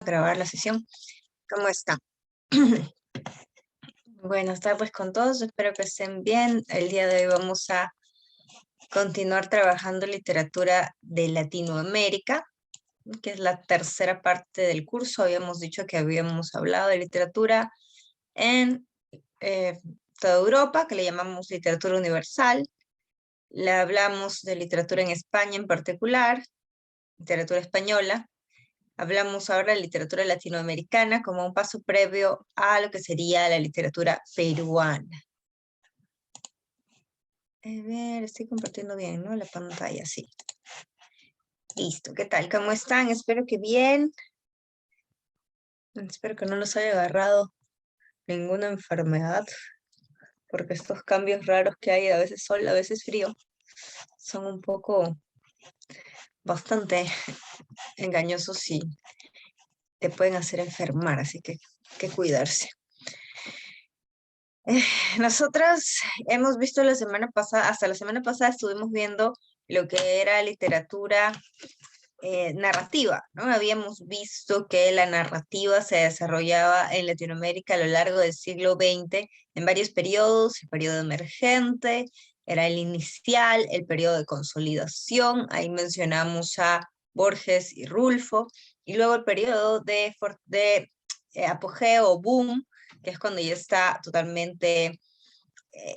Grabar la sesión. ¿Cómo está? Buenas tardes con todos, espero que estén bien. El día de hoy vamos a continuar trabajando literatura de Latinoamérica, que es la tercera parte del curso. Habíamos dicho que habíamos hablado de literatura en toda Europa, que le llamamos literatura universal. Le hablamos de literatura en España en particular, literatura española. Hablamos ahora de literatura latinoamericana como un paso previo a lo que sería la literatura peruana. A ver, estoy compartiendo bien, ¿no? La pantalla, sí. Listo, ¿qué tal? ¿Cómo están? Espero que bien. Espero que no los haya agarrado ninguna enfermedad, porque estos cambios raros que hay, a veces sol, a veces frío, son un poco bastante engañosos y te pueden hacer enfermar, así que hay que cuidarse. Nosotras hemos visto la semana pasada, hasta la semana pasada estuvimos viendo lo que era literatura narrativa, ¿no? Habíamos visto que la narrativa se desarrollaba en Latinoamérica a lo largo del siglo XX en varios periodos: el periodo emergente, era el inicial, el periodo de consolidación, ahí mencionamos a Borges y Rulfo, y luego el periodo de apogeo o boom, que es cuando ya está totalmente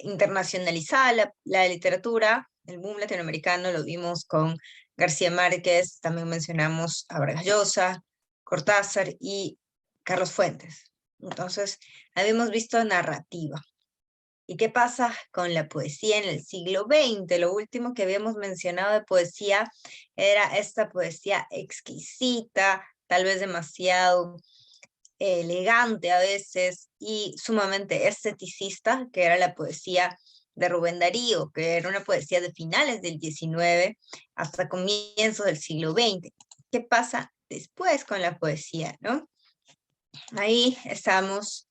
internacionalizada la literatura. El boom latinoamericano lo vimos con García Márquez, también mencionamos a Vargas Llosa, Cortázar y Carlos Fuentes. Entonces, habíamos visto narrativa. ¿Y qué pasa con la poesía en el siglo XX? Lo último que habíamos mencionado de poesía era esta poesía exquisita, tal vez demasiado elegante a veces y sumamente esteticista, que era la poesía de Rubén Darío, que era una poesía de finales del XIX hasta comienzos del siglo XX. ¿Qué pasa después con la poesía, no? Ahí estamos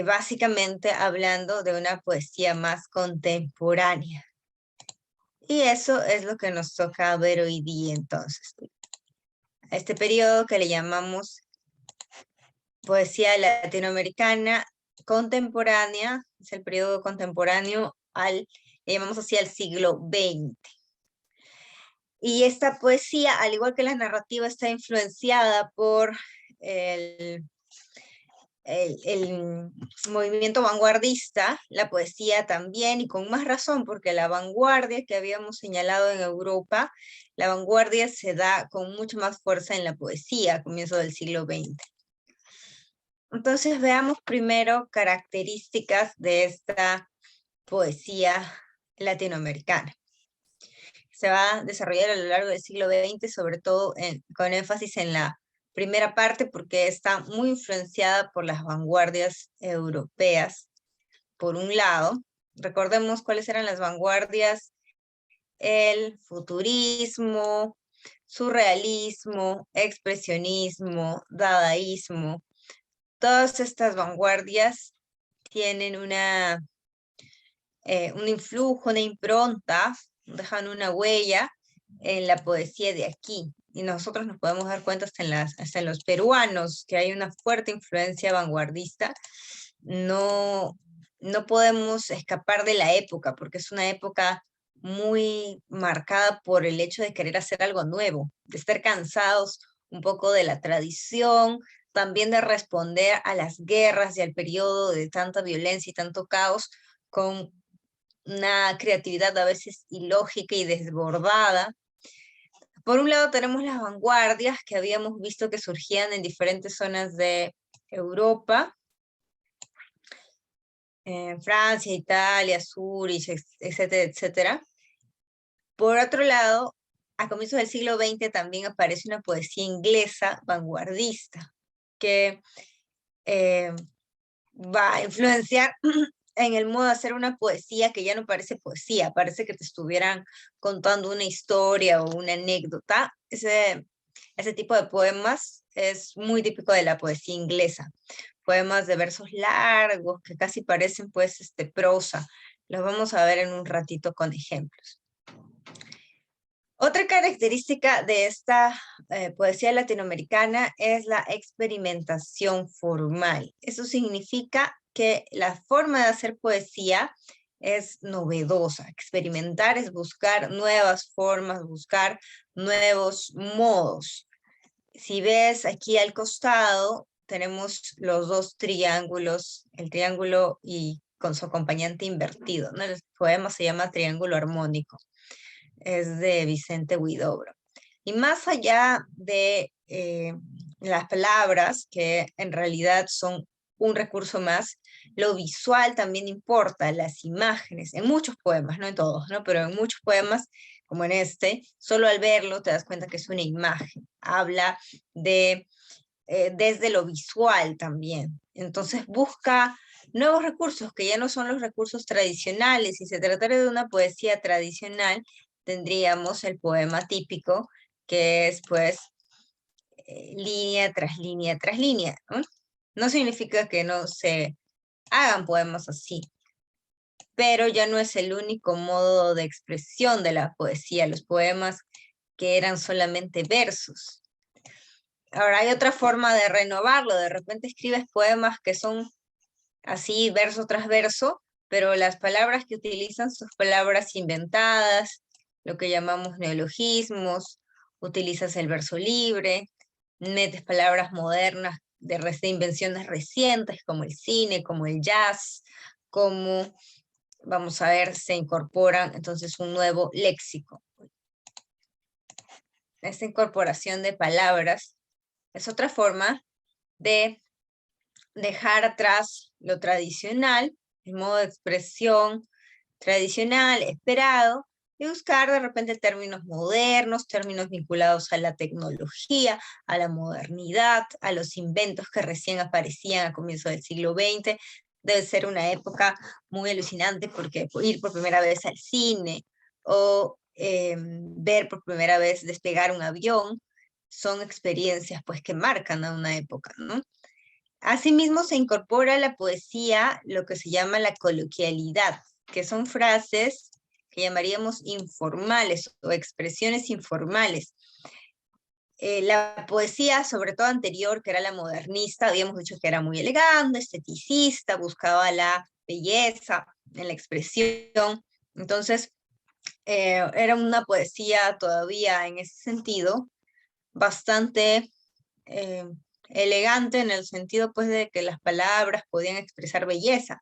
básicamente hablando de una poesía más contemporánea. Y eso es lo que nos toca ver hoy día entonces. A este periodo que le llamamos poesía latinoamericana contemporánea, es el periodo contemporáneo le llamamos así al siglo XX. Y esta poesía, al igual que la narrativa, está influenciada por el movimiento vanguardista, la poesía también, y con más razón, porque la vanguardia que habíamos señalado en Europa, la vanguardia se da con mucha más fuerza en la poesía a comienzos del siglo XX. Entonces veamos primero características de esta poesía latinoamericana. Se va a desarrollar a lo largo del siglo XX, sobre todo con énfasis en la primera parte, porque está muy influenciada por las vanguardias europeas. Por un lado, recordemos cuáles eran las vanguardias: el futurismo, surrealismo, expresionismo, dadaísmo. Todas estas vanguardias tienen un influjo, una impronta, dejan una huella en la poesía de aquí. Y nosotros nos podemos dar cuenta hasta en los peruanos, que hay una fuerte influencia vanguardista. No podemos escapar de la época, porque es una época muy marcada por el hecho de querer hacer algo nuevo, de estar cansados un poco de la tradición, también de responder a las guerras y al periodo de tanta violencia y tanto caos con una creatividad a veces ilógica y desbordada. Por un lado tenemos las vanguardias que habíamos visto que surgían en diferentes zonas de Europa, en Francia, Italia, Zurich, etcétera, etcétera. Por otro lado, a comienzos del siglo XX también aparece una poesía inglesa vanguardista que va a influenciar en el modo de hacer una poesía que ya no parece poesía, parece que te estuvieran contando una historia o una anécdota. Ese tipo de poemas es muy típico de la poesía inglesa. Poemas de versos largos que casi parecen pues prosa. Los vamos a ver en un ratito con ejemplos. Otra característica de esta poesía latinoamericana es la experimentación formal. Eso significa que la forma de hacer poesía es novedosa. Experimentar es buscar nuevas formas, buscar nuevos modos. Si ves aquí al costado, tenemos los dos triángulos, el triángulo y con su acompañante invertido, ¿no? El poema se llama Triángulo Armónico, es de Vicente Huidobro. Y más allá de las palabras, que en realidad son un recurso más, lo visual también importa, las imágenes, en muchos poemas, no en todos, ¿no? Pero en muchos poemas, como en este, solo al verlo te das cuenta que es una imagen. Habla de desde lo visual también. Entonces busca nuevos recursos que ya no son los recursos tradicionales. Si se tratara de una poesía tradicional, tendríamos el poema típico, que es pues línea tras línea tras línea, ¿no? No significa que no se hagan poemas así, pero ya no es el único modo de expresión de la poesía, los poemas que eran solamente versos. Ahora hay otra forma de renovarlo, de repente escribes poemas que son así verso tras verso, pero las palabras que utilizan son palabras inventadas, lo que llamamos neologismos, utilizas el verso libre, metes palabras modernas de invenciones recientes como el cine, como el jazz, como, vamos a ver, se incorporan entonces un nuevo léxico. Esta incorporación de palabras es otra forma de dejar atrás lo tradicional, el modo de expresión tradicional, esperado, y buscar de repente términos modernos, términos vinculados a la tecnología, a la modernidad, a los inventos que recién aparecían a comienzos del siglo XX. Debe ser una época muy alucinante porque ir por primera vez al cine o ver por primera vez despegar un avión son experiencias pues que marcan a una época, ¿no? Asimismo, se incorpora a la poesía lo que se llama la coloquialidad, que son frases que llamaríamos informales o expresiones informales. La poesía, sobre todo anterior, que era la modernista, habíamos dicho que era muy elegante, esteticista, buscaba la belleza en la expresión. Entonces, era una poesía todavía en ese sentido bastante eh, elegante en el sentido pues de que las palabras podían expresar belleza.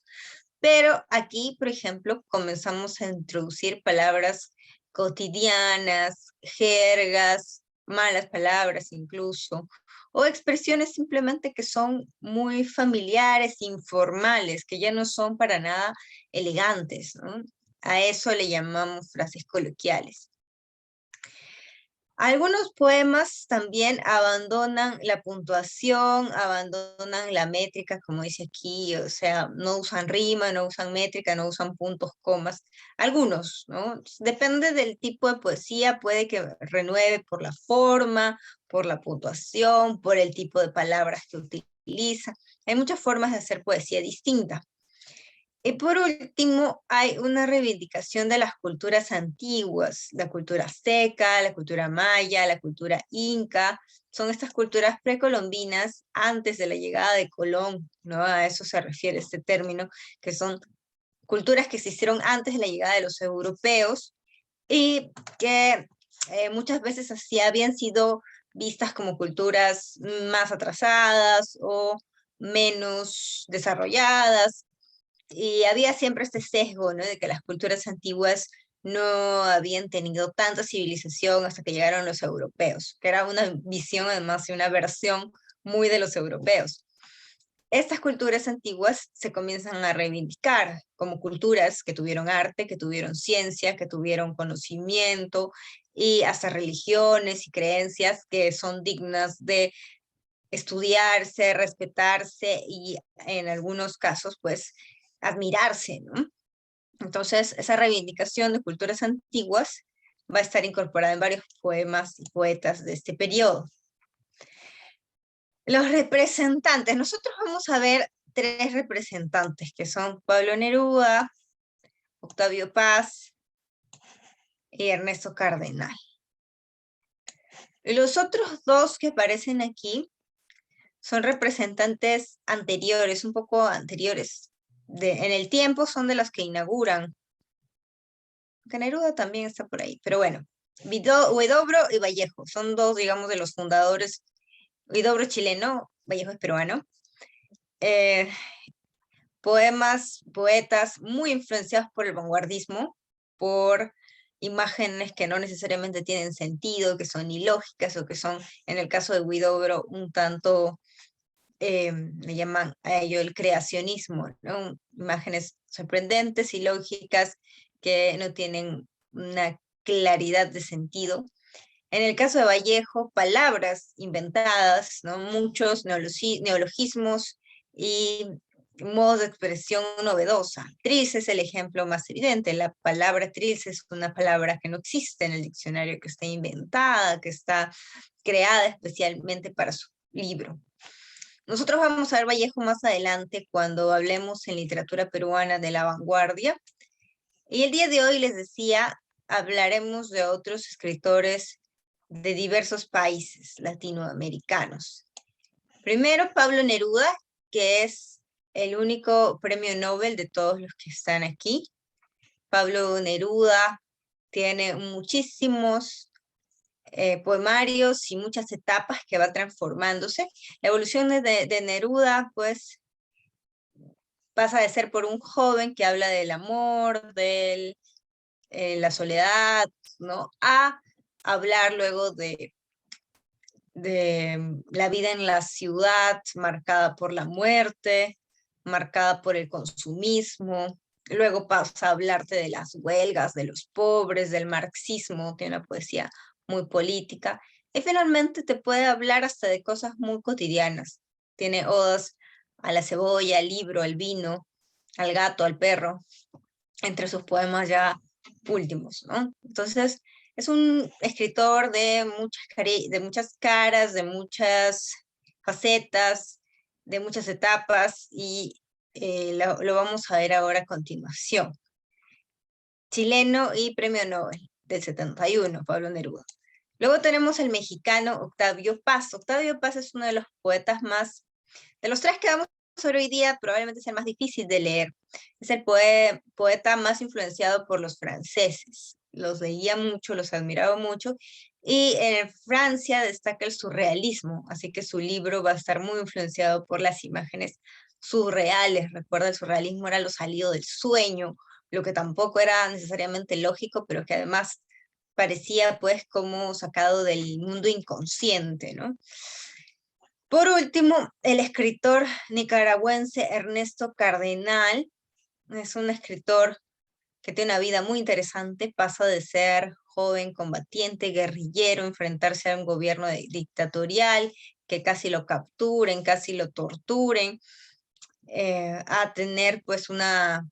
Pero aquí, por ejemplo, comenzamos a introducir palabras cotidianas, jergas, malas palabras incluso, o expresiones simplemente que son muy familiares, informales, que ya no son para nada elegantes, ¿no? A eso le llamamos frases coloquiales. Algunos poemas también abandonan la puntuación, abandonan la métrica, como dice aquí, o sea, no usan rima, no usan métrica, no usan puntos, comas. Algunos, ¿no? Depende del tipo de poesía, puede que renueve por la forma, por la puntuación, por el tipo de palabras que utiliza. Hay muchas formas de hacer poesía distinta. Y por último, hay una reivindicación de las culturas antiguas, la cultura azteca, la cultura maya, la cultura inca, son estas culturas precolombinas antes de la llegada de Colón, ¿no? A eso se refiere este término, que son culturas que se hicieron antes de la llegada de los europeos y que muchas veces así habían sido vistas como culturas más atrasadas o menos desarrolladas, y había siempre este sesgo, ¿no? De que las culturas antiguas no habían tenido tanta civilización hasta que llegaron los europeos, que era una visión además y una versión muy de los europeos. Estas culturas antiguas se comienzan a reivindicar como culturas que tuvieron arte, que tuvieron ciencia, que tuvieron conocimiento y hasta religiones y creencias que son dignas de estudiarse, respetarse y en algunos casos, pues, admirarse, ¿no? Entonces, esa reivindicación de culturas antiguas va a estar incorporada en varios poemas y poetas de este periodo. Los representantes, nosotros vamos a ver tres representantes, que son Pablo Neruda, Octavio Paz y Ernesto Cardenal. Y los otros dos que aparecen aquí son representantes anteriores, un poco anteriores. En el tiempo son de los que inauguran. Que Neruda también está por ahí, pero bueno. Huidobro y Vallejo son dos, digamos, de los fundadores. Huidobro chileno, Vallejo es peruano. Eh, poetas muy influenciados por el vanguardismo, por imágenes que no necesariamente tienen sentido, que son ilógicas o que son, en el caso de Huidobro, un tanto, le llaman a ello el creacionismo, ¿no? Imágenes sorprendentes, ilógicas, que no tienen una claridad de sentido. En el caso de Vallejo, palabras inventadas, ¿no? Muchos neologismos y modos de expresión novedosa. Trilce es el ejemplo más evidente. La palabra trilce es una palabra que no existe en el diccionario, que está inventada, que está creada especialmente para su libro. Nosotros vamos a ver Vallejo más adelante cuando hablemos en literatura peruana de la vanguardia. Y el día de hoy les decía, hablaremos de otros escritores de diversos países latinoamericanos. Primero, Pablo Neruda, que es el único premio Nobel de todos los que están aquí. Pablo Neruda tiene muchísimos poemarios y muchas etapas que va transformándose. La evolución de Neruda, pues, pasa de ser por un joven que habla del amor, de la soledad, ¿no? A hablar luego de la vida en la ciudad marcada por la muerte, marcada por el consumismo. Luego pasa a hablarte de las huelgas, de los pobres, del marxismo, tiene una poesía muy política. Y finalmente te puede hablar hasta de cosas muy cotidianas. Tiene odas a la cebolla, al libro, al vino, al gato, al perro, entre sus poemas ya últimos, ¿no? Entonces, es un escritor de muchas caras, de muchas facetas, de muchas etapas, y lo vamos a ver ahora a continuación. Chileno y premio Nobel del 71, Pablo Neruda. Luego tenemos el mexicano Octavio Paz. Octavio Paz es uno de los poetas más, de los tres que vamos a ver hoy día, probablemente es el más difícil de leer. Es el poeta más influenciado por los franceses. Los leía mucho, los admiraba mucho. Y en Francia destaca el surrealismo, así que su libro va a estar muy influenciado por las imágenes surreales. Recuerda, el surrealismo era lo salido del sueño, lo que tampoco era necesariamente lógico, pero que además parecía pues como sacado del mundo inconsciente, ¿no? Por último, el escritor nicaragüense Ernesto Cardenal es un escritor que tiene una vida muy interesante. Pasa de ser joven combatiente, guerrillero, enfrentarse a un gobierno dictatorial, que casi lo capturen, casi lo torturen, a tener pues una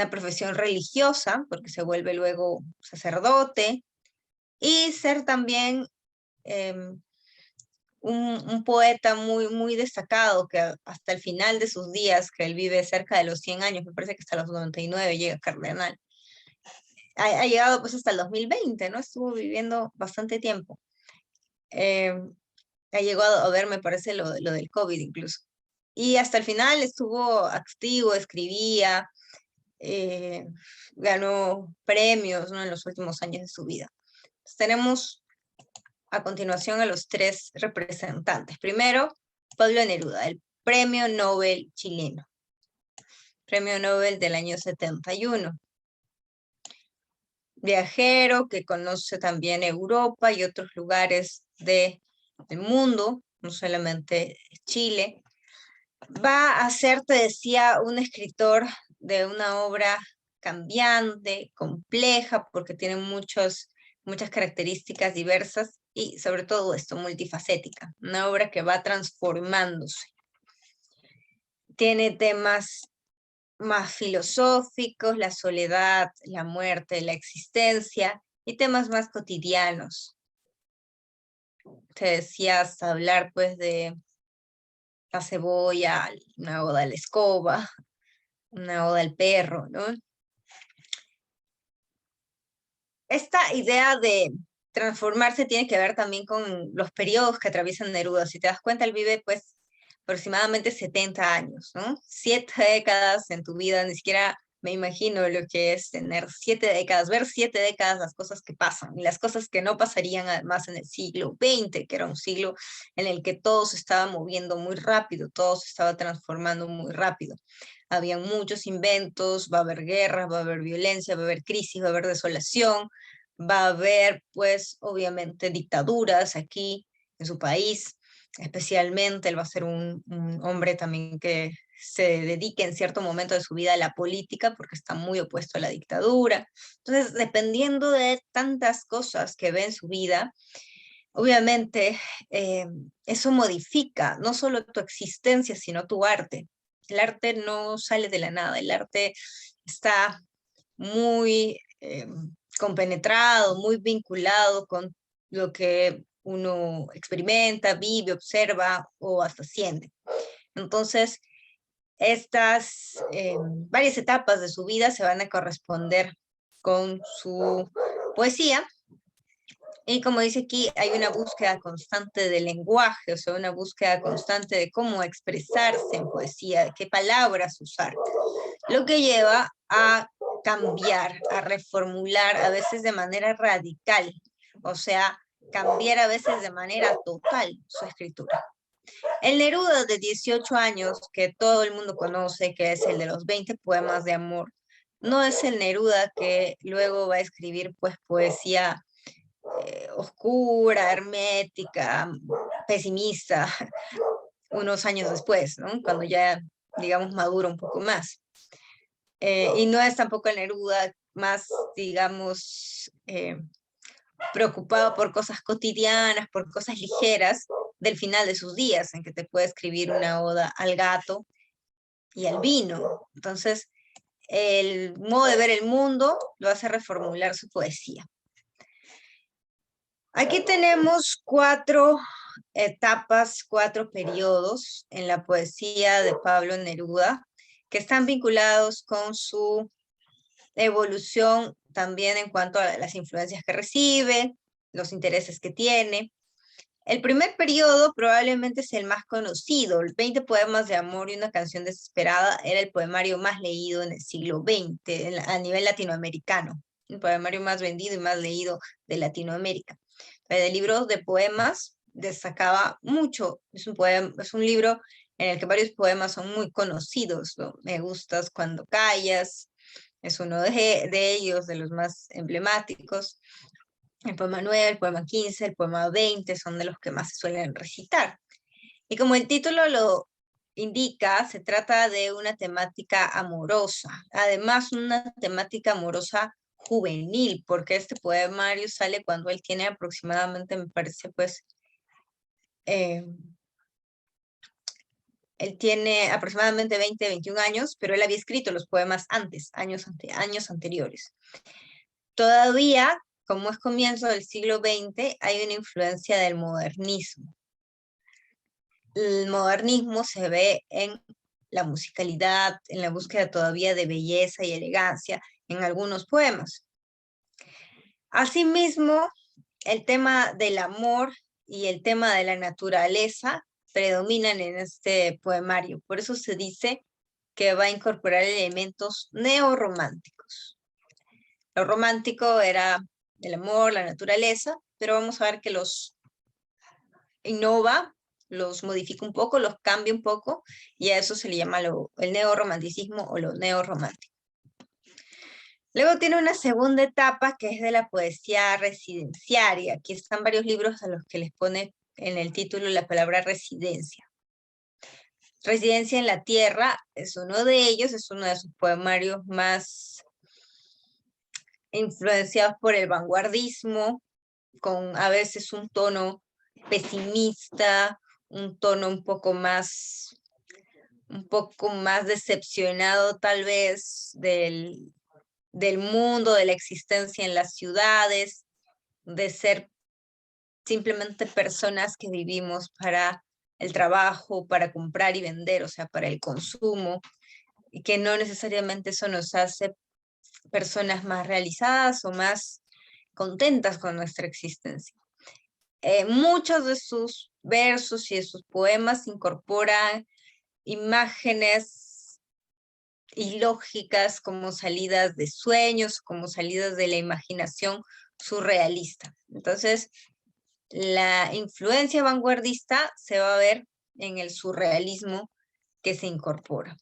profesión religiosa, porque se vuelve luego sacerdote, y ser también un poeta muy destacado, que hasta el final de sus días, que él vive cerca de los 100 años, me parece que hasta los 99 llega Cardenal, ha llegado pues hasta el 2020, ¿no? Estuvo viviendo bastante tiempo. Ha llegado a ver, me parece, lo del COVID incluso. Y hasta el final estuvo activo, escribía, ganó premios, ¿no? En los últimos años de su vida. Entonces, tenemos a continuación a los tres representantes. Primero, Pablo Neruda, el Premio Nobel chileno. Premio Nobel del año 71. Viajero que conoce también Europa y otros lugares del mundo, no solamente Chile. Va a ser, te decía, un escritor de una obra cambiante, compleja, porque tiene muchas características diversas y sobre todo esto, multifacética. Una obra que va transformándose. Tiene temas más filosóficos, la soledad, la muerte, la existencia, y temas más cotidianos. Te decías hablar pues de la cebolla, una oda a la escoba, una oda al perro, ¿no? Esta idea de transformarse tiene que ver también con los periodos que atraviesan Neruda. Si te das cuenta, él vive pues aproximadamente 70 años, ¿no? 7 décadas en tu vida, ni siquiera me imagino lo que es tener 7 décadas, ver 7 décadas las cosas que pasan y las cosas que no pasarían además en el siglo XX, que era un siglo en el que todo se estaba moviendo muy rápido, todo se estaba transformando muy rápido. Habían muchos inventos, va a haber guerra, va a haber violencia, va a haber crisis, va a haber desolación, va a haber pues obviamente dictaduras aquí en su país. Especialmente él va a ser un hombre también que se dedique en cierto momento de su vida a la política porque está muy opuesto a la dictadura. Entonces, dependiendo de tantas cosas que ve en su vida, obviamente eso modifica no solo tu existencia, sino tu arte. El arte no sale de la nada, el arte está muy compenetrado, muy vinculado con lo que uno experimenta, vive, observa o hasta siente. Entonces, estas varias etapas de su vida se van a corresponder con su poesía. Y como dice aquí, hay una búsqueda constante del lenguaje, o sea, una búsqueda constante de cómo expresarse en poesía, de qué palabras usar, lo que lleva a cambiar, a reformular, a veces de manera radical, o sea, cambiar a veces de manera total su escritura. El Neruda de 18 años, que todo el mundo conoce, que es el de los 20 poemas de amor, no es el Neruda que luego va a escribir pues poesía oscura, hermética, pesimista, unos años después, ¿no? Cuando ya, digamos, madura un poco más. Y no es tampoco el Neruda más, digamos, preocupado por cosas cotidianas, por cosas ligeras del final de sus días, en que te puede escribir una oda al gato y al vino. Entonces, el modo de ver el mundo lo hace reformular su poesía. Aquí tenemos 4 etapas, 4 periodos en la poesía de Pablo Neruda, que están vinculados con su evolución también en cuanto a las influencias que recibe, los intereses que tiene. El primer periodo probablemente es el más conocido. 20 poemas de amor y una canción desesperada era el poemario más leído en el siglo XX a nivel latinoamericano. El poemario más vendido y más leído de Latinoamérica. De libros de poemas destacaba mucho. Es un libro en el que varios poemas son muy conocidos, ¿no? Me gustas cuando callas, es uno de ellos, de los más emblemáticos. El poema 9, el poema 15, el poema 20 son de los que más se suelen recitar. Y como el título lo indica, se trata de una temática amorosa. Además, una temática amorosa juvenil, porque este poemario sale cuando él tiene aproximadamente, me parece, pues, él tiene aproximadamente 20, 21 años, pero él había escrito los poemas antes, años anteriores. Todavía, como es comienzo del siglo XX, hay una influencia del modernismo. El modernismo se ve en la musicalidad, en la búsqueda todavía de belleza y elegancia en algunos poemas. Asimismo, el tema del amor y el tema de la naturaleza predominan en este poemario. Por eso se dice que va a incorporar elementos neorrománticos. Lo romántico era el amor, la naturaleza, pero vamos a ver que los innova, los modifica un poco, los cambia un poco, y a eso se le llama el neorromanticismo o lo neorromántico. Luego tiene una segunda etapa que es de la poesía residenciaria. Aquí están varios libros a los que les pone en el título la palabra residencia. Residencia en la Tierra es uno de ellos, es uno de sus poemarios más influenciados por el vanguardismo, con a veces un tono pesimista, un tono un poco más decepcionado tal vez del mundo, de la existencia en las ciudades, de ser simplemente personas que vivimos para el trabajo, para comprar y vender, o sea, para el consumo, y que no necesariamente eso nos hace personas más realizadas o más contentas con nuestra existencia. Muchos de sus versos y de sus poemas incorporan imágenes ilógicas como salidas de sueños, como salidas de la imaginación surrealista. Entonces, la influencia vanguardista se va a ver en el surrealismo que se incorpora.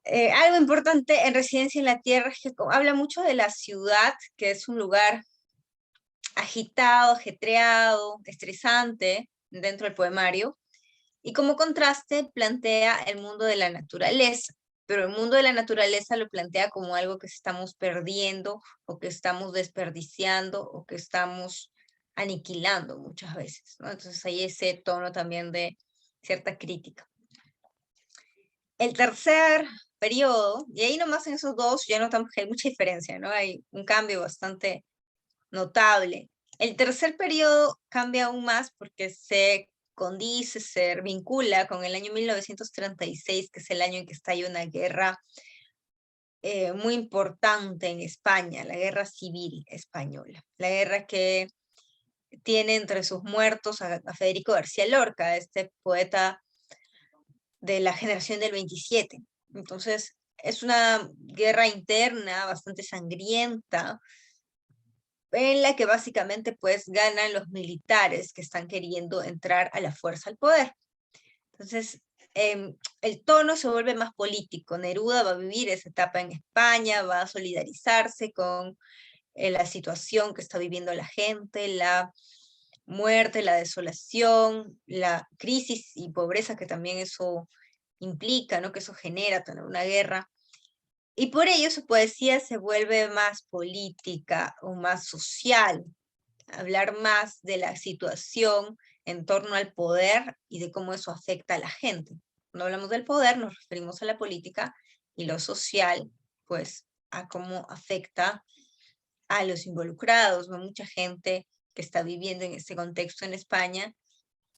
Algo importante en Residencia en la Tierra es que habla mucho de la ciudad, que es un lugar agitado, ajetreado, estresante dentro del poemario, y como contraste plantea el mundo de la naturaleza, pero el mundo de la naturaleza lo plantea como algo que estamos perdiendo, o que estamos desperdiciando, o que estamos aniquilando muchas veces, ¿no? Entonces hay ese tono también de cierta crítica. El tercer periodo, y ahí nomás en esos dos ya notamos que hay mucha diferencia, ¿no? Hay un cambio bastante notable. El tercer periodo cambia aún más porque se condice, se vincula con el año 1936, que es el año en que estalla una guerra muy importante en España, la Guerra Civil Española. La guerra que tiene entre sus muertos a Federico García Lorca, este poeta de la generación del 27. Entonces, es una guerra interna bastante sangrienta, en la que básicamente pues ganan los militares que están queriendo entrar a la fuerza al poder. Entonces, el tono se vuelve más político. Neruda va a vivir esa etapa en España, va a solidarizarse con la situación que está viviendo la gente, la muerte, la desolación, la crisis y pobreza que también eso implica, ¿no? Que eso genera tener una guerra. Y por ello su poesía se vuelve más política o más social, hablar más de la situación en torno al poder y de cómo eso afecta a la gente. Cuando hablamos del poder nos referimos a la política, y lo social, pues, a cómo afecta a los involucrados, ¿no? Mucha gente que está viviendo en este contexto en España,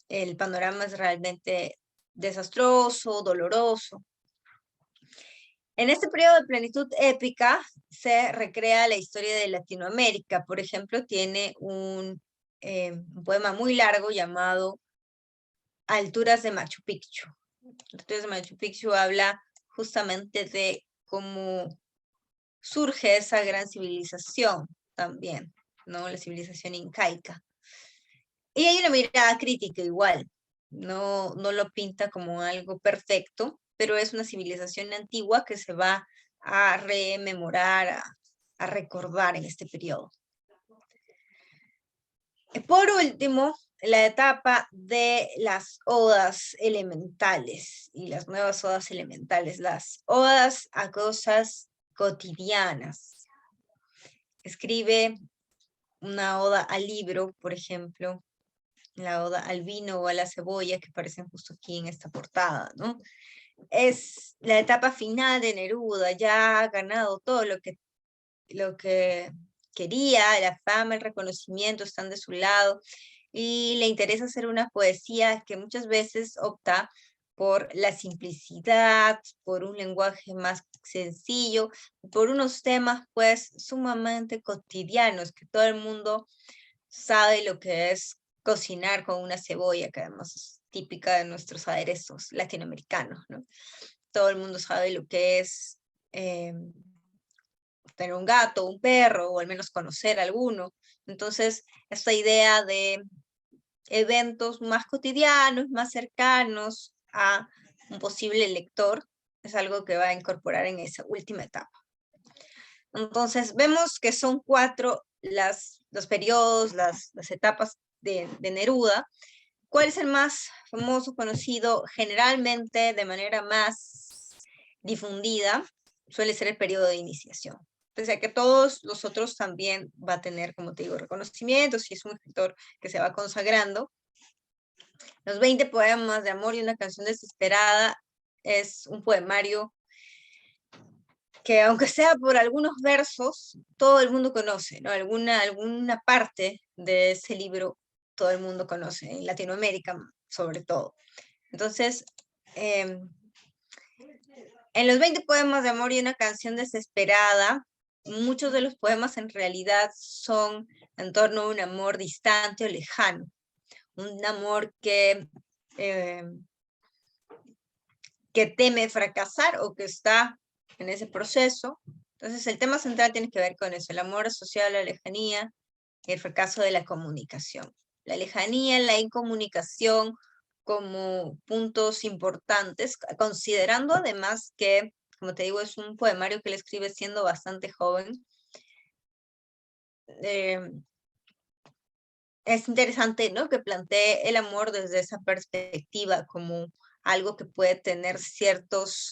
el panorama es realmente desastroso, doloroso. En este periodo de plenitud épica se recrea la historia de Latinoamérica. Por ejemplo, tiene un poema muy largo llamado Alturas de Machu Picchu. Alturas de Machu Picchu habla justamente de cómo surge esa gran civilización también, ¿no? La civilización incaica. Y hay una mirada crítica igual, no lo pinta como algo perfecto, pero es una civilización antigua que se va a rememorar, a recordar en este periodo. Por último, la etapa de las odas elementales y las nuevas odas elementales, las odas a cosas cotidianas. Escribe una oda al libro, por ejemplo, la oda al vino o a la cebolla, que aparecen justo aquí en esta portada, ¿no? Es la etapa final de Neruda, ya ha ganado todo lo que quería, la fama, el reconocimiento están de su lado, y le interesa hacer una poesía que muchas veces opta por la simplicidad, por un lenguaje más sencillo, por unos temas pues sumamente cotidianos, que todo el mundo sabe lo que es cocinar con una cebolla, que además es típica de nuestros aderezos latinoamericanos, ¿no? Todo el mundo sabe lo que es tener un gato, un perro, o al menos conocer alguno. Entonces, esta idea de eventos más cotidianos, más cercanos a un posible lector, es algo que va a incorporar en esa última etapa. Entonces, vemos que son 4 los periodos, las etapas de Neruda. ¿Cuál es el más famoso, conocido generalmente de manera más difundida? Suele ser el periodo de iniciación. Pese a que todos los otros también va a tener, como te digo, reconocimiento, si es un escritor que se va consagrando. Los 20 poemas de amor y una canción desesperada es un poemario que, aunque sea por algunos versos, todo el mundo conoce, ¿no? Alguna parte de ese libro todo el mundo conoce, en Latinoamérica sobre todo. Entonces, en los 20 poemas de amor y una canción desesperada, muchos de los poemas en realidad son en torno a un amor distante o lejano, un amor que teme fracasar o que está en ese proceso. Entonces el tema central tiene que ver con eso, el amor asociado a la lejanía y el fracaso de la comunicación. La lejanía, la incomunicación como puntos importantes, considerando además que, como te digo, es un poemario que él escribe siendo bastante joven. Es interesante, ¿no?, que plantee el amor desde esa perspectiva como algo que puede tener ciertos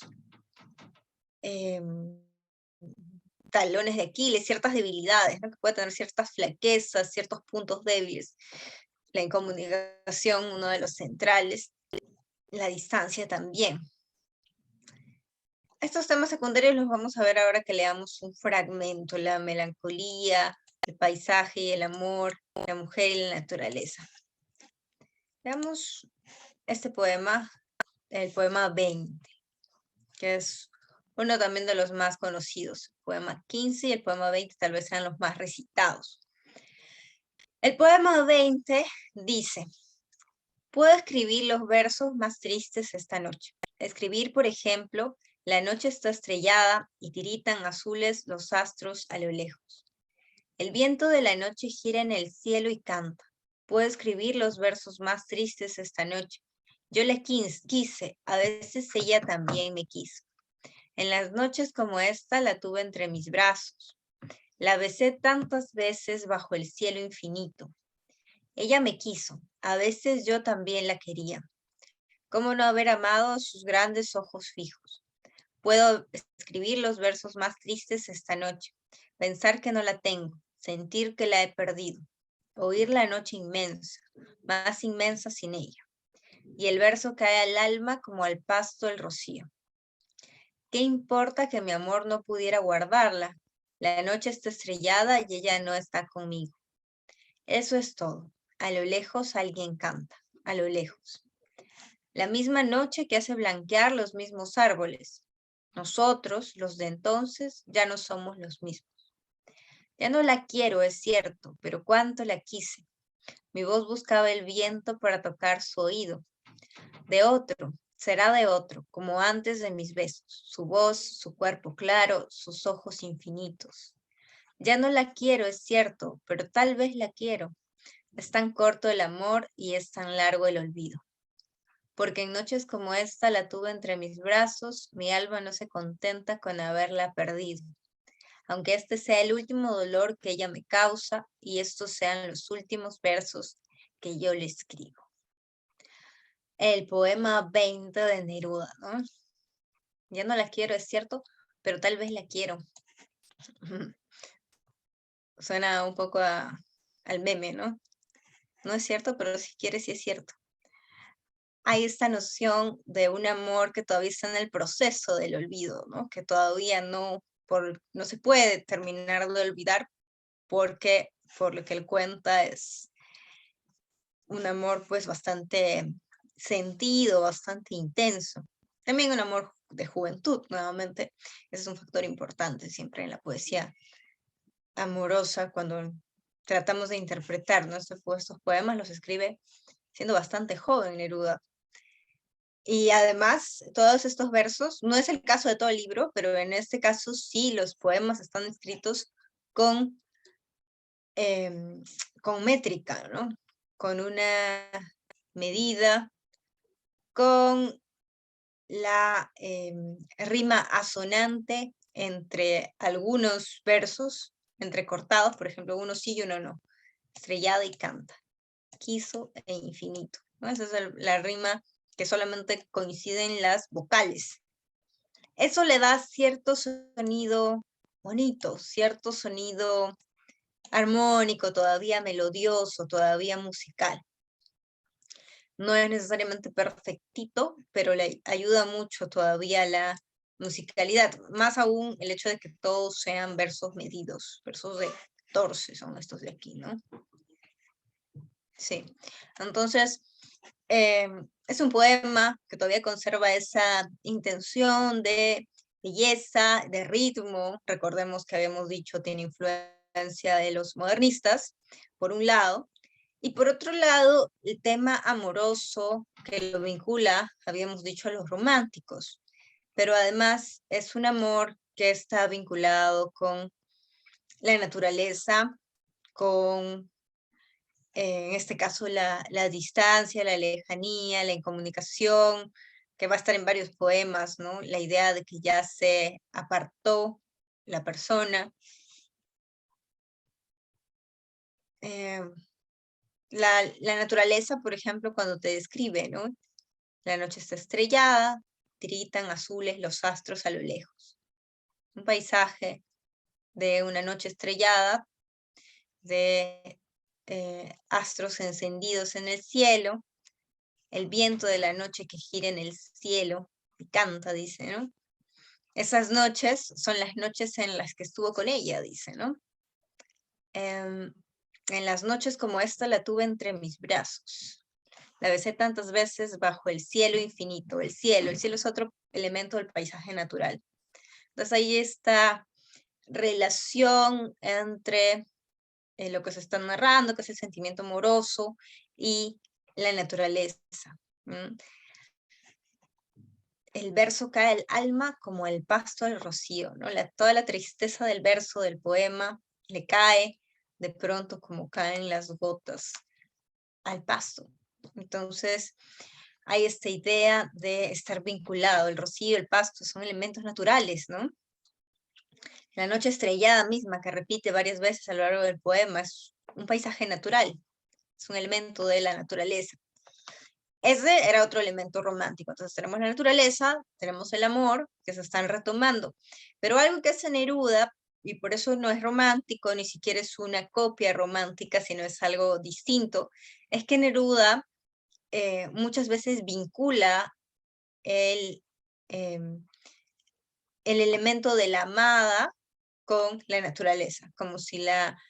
talones de Aquiles, ciertas debilidades, ¿no?, que puede tener ciertas flaquezas, ciertos puntos débiles. La incomunicación, uno de los centrales, la distancia también. Estos temas secundarios los vamos a ver ahora que leamos un fragmento, la melancolía, el paisaje y el amor, la mujer y la naturaleza. Veamos este poema, el poema 20, que es uno también de los más conocidos. El poema 15 y el poema 20 tal vez sean los más recitados. El poema 20 dice: puedo escribir los versos más tristes esta noche. Escribir, por ejemplo, la noche está estrellada y tiritan azules los astros a lo lejos. El viento de la noche gira en el cielo y canta. Puedo escribir los versos más tristes esta noche. Yo la quise, a veces ella también me quiso. En las noches como esta la tuve entre mis brazos. La besé tantas veces bajo el cielo infinito. Ella me quiso, a veces yo también la quería. ¿Cómo no haber amado sus grandes ojos fijos? Puedo escribir los versos más tristes esta noche, pensar que no la tengo, sentir que la he perdido, oír la noche inmensa, más inmensa sin ella. Y el verso cae al alma como al pasto el rocío. ¿Qué importa que mi amor no pudiera guardarla? La noche está estrellada y ella no está conmigo. Eso es todo. A lo lejos alguien canta, a lo lejos. La misma noche que hace blanquear los mismos árboles. Nosotros, los de entonces, ya no somos los mismos. Ya no la quiero, es cierto, pero cuánto la quise. Mi voz buscaba el viento para tocar su oído. De otro, será de otro, como antes de mis besos. Su voz, su cuerpo claro, sus ojos infinitos. Ya no la quiero, es cierto, pero tal vez la quiero. Es tan corto el amor y es tan largo el olvido. Porque en noches como esta la tuve entre mis brazos, mi alma no se contenta con haberla perdido. Aunque este sea el último dolor que ella me causa y estos sean los últimos versos que yo le escribo. El poema 20 de Neruda, ¿no? Ya no la quiero, es cierto, pero tal vez la quiero. Suena un poco al meme, ¿no? No es cierto, pero si quieres, sí es cierto. Hay esta noción de un amor que todavía está en el proceso del olvido, ¿no? Que todavía no se puede terminar de olvidar porque por lo que él cuenta es un amor pues bastante sentido, bastante intenso. También un amor de juventud, nuevamente, ese es un factor importante siempre en la poesía amorosa cuando tratamos de interpretar, ¿no? Estos poemas los escribe siendo bastante joven Neruda. Y además, todos estos versos, no es el caso de todo el libro, pero en este caso sí, los poemas están escritos con métrica, ¿no? Con una medida, con la rima asonante entre algunos versos entrecortados, por ejemplo, uno sí y uno no. Estrellada y canta. Quiso e infinito, ¿no? Esa es la rima que solamente coinciden las vocales. Eso le da cierto sonido bonito, cierto sonido armónico, todavía melodioso, todavía musical. No es necesariamente perfectito, pero le ayuda mucho todavía la musicalidad. Más aún el hecho de que todos sean versos medidos, versos de 14 son estos de aquí, ¿no? Sí. Entonces, es un poema que todavía conserva esa intención de belleza, de ritmo. Recordemos que habíamos dicho tiene influencia de los modernistas, por un lado. Y por otro lado, el tema amoroso que lo vincula, habíamos dicho, a los románticos. Pero además es un amor que está vinculado con la naturaleza, con, en este caso, la distancia, la lejanía, la incomunicación, que va a estar en varios poemas, ¿no? La idea de que ya se apartó la persona. La naturaleza, por ejemplo, cuando te describe, ¿no? La noche está estrellada, tiritan azules los astros a lo lejos. Un paisaje de una noche estrellada, de astros encendidos en el cielo, el viento de la noche que gira en el cielo y canta, dice, ¿no? Esas noches son las noches en las que estuvo con ella, dice, ¿no? En las noches como esta la tuve entre mis brazos. La besé tantas veces bajo el cielo infinito. El cielo es otro elemento del paisaje natural. Entonces ahí está relación entre lo que se está narrando, que es el sentimiento amoroso, y la naturaleza. El verso cae al alma como el pasto al rocío, ¿no? Toda la tristeza del verso, del poema, le cae de pronto como caen las gotas al pasto. Entonces, hay esta idea de estar vinculado. El rocío, el pasto son elementos naturales, ¿no? La noche estrellada misma, que repite varias veces a lo largo del poema, es un paisaje natural, es un elemento de la naturaleza. Ese era otro elemento romántico. Entonces tenemos la naturaleza, tenemos el amor, que se están retomando. Pero algo que hace Neruda, y por eso no es romántico, ni siquiera es una copia romántica, sino es algo distinto, es que Neruda muchas veces vincula el elemento de la amada con la naturaleza, como si la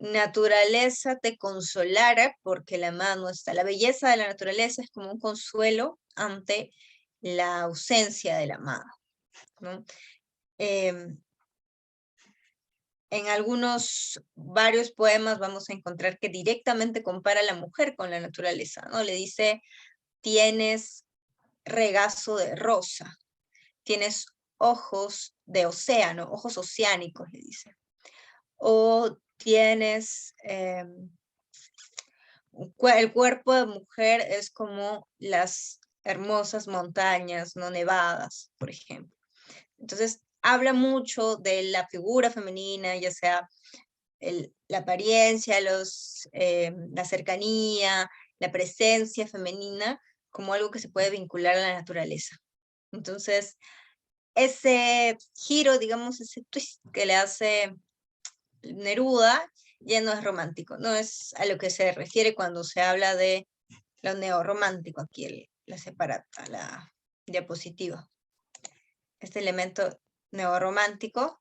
naturaleza te consolara porque la amada no está. La belleza de la naturaleza es como un consuelo ante la ausencia de la amada, ¿no? En varios poemas vamos a encontrar que directamente compara a la mujer con la naturaleza, ¿no? Le dice, tienes regazo de rosa, tienes ojos de océano, ojos oceánicos, le dice. O tienes, el cuerpo de mujer es como las hermosas montañas no nevadas, por ejemplo. Entonces, habla mucho de la figura femenina, ya sea la apariencia, la cercanía, la presencia femenina, como algo que se puede vincular a la naturaleza. Entonces, ese giro, digamos, ese twist que le hace Neruda, ya no es romántico, no es a lo que se refiere cuando se habla de lo neorromántico, aquí la separata, la diapositiva. Este elemento neorromántico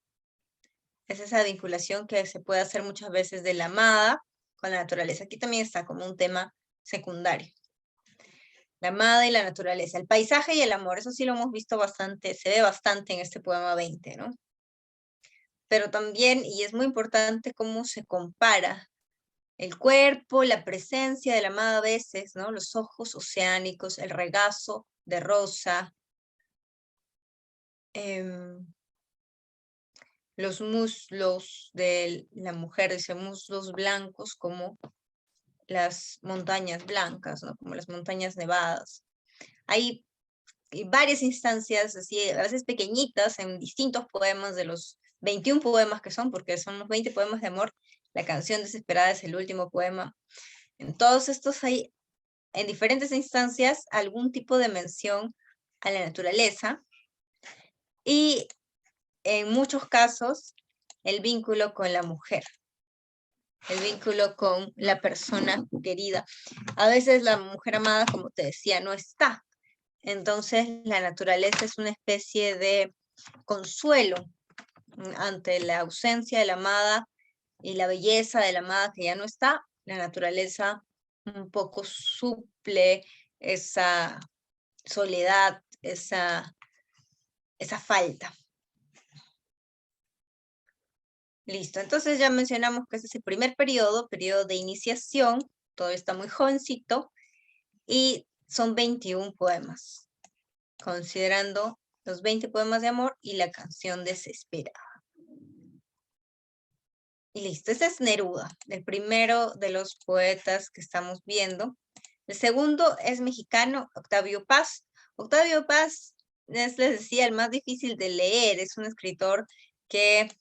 es esa vinculación que se puede hacer muchas veces de la amada con la naturaleza. Aquí también está como un tema secundario. La amada y la naturaleza, el paisaje y el amor, eso sí lo hemos visto bastante, se ve bastante en este poema 20, ¿no? Pero también, y es muy importante cómo se compara el cuerpo, la presencia de la amada a veces, ¿no? Los ojos oceánicos, el regazo de rosa, los muslos de la mujer, dice muslos blancos como las montañas blancas, ¿no? Como las montañas nevadas. Hay varias instancias, así, a veces pequeñitas, en distintos poemas de los 21 poemas que son, porque son los 20 poemas de amor. La canción desesperada es el último poema. En todos estos hay, en diferentes instancias, algún tipo de mención a la naturaleza. Y en muchos casos, el vínculo con la mujer, el vínculo con la persona querida. A veces la mujer amada, como te decía, no está. Entonces la naturaleza es una especie de consuelo ante la ausencia de la amada y la belleza de la amada que ya no está. La naturaleza un poco suple esa soledad, esa esa falta. Listo, entonces ya mencionamos que este es el primer periodo de iniciación, todo está muy jovencito, y son 21 poemas, considerando los 20 poemas de amor y la canción desesperada. Y listo, este es Neruda, el primero de los poetas que estamos viendo. El segundo es mexicano, Octavio Paz. Octavio Paz es, les decía, el más difícil de leer, es un escritor que